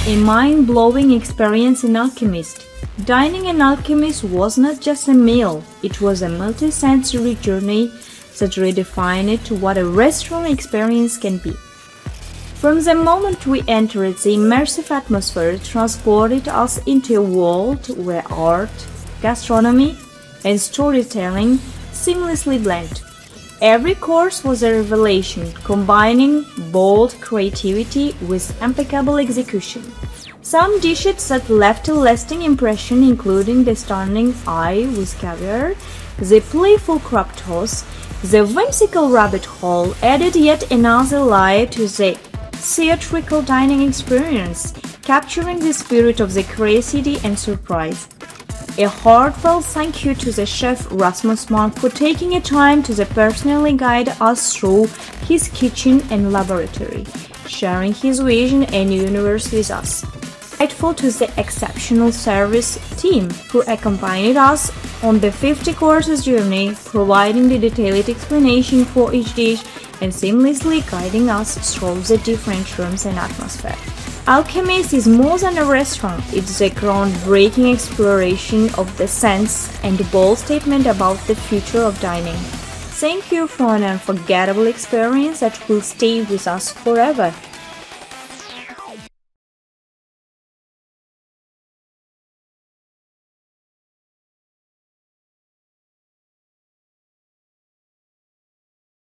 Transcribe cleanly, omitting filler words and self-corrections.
a mind-blowing experience in Alchemist. Dining in Alchemist was not just a meal, it was a multi-sensory journey that redefined what a restaurant experience can be. From the moment we entered, the immersive atmosphere transported us into a world where art, gastronomy, and storytelling seamlessly blend. Every course was a revelation, combining bold creativity with impeccable execution. Some dishes that left a lasting impression, including the stunning eye with caviar, the playful crab toss, the whimsical rabbit hole, added yet another layer to the theatrical dining experience, capturing the spirit of the curiosity and surprise. A heartfelt thank you to the Chef Rasmus Munk for taking a time to personally guide us through his kitchen and laboratory, sharing his vision and universe with us. Grateful to the exceptional service team who accompanied us on the 50 courses journey, providing the detailed explanation for each dish and seamlessly guiding us through the different rooms and atmosphere. Alchemist is more than a restaurant, it's a groundbreaking exploration of the sense and a bold statement about the future of dining. Thank you for an unforgettable experience that will stay with us forever.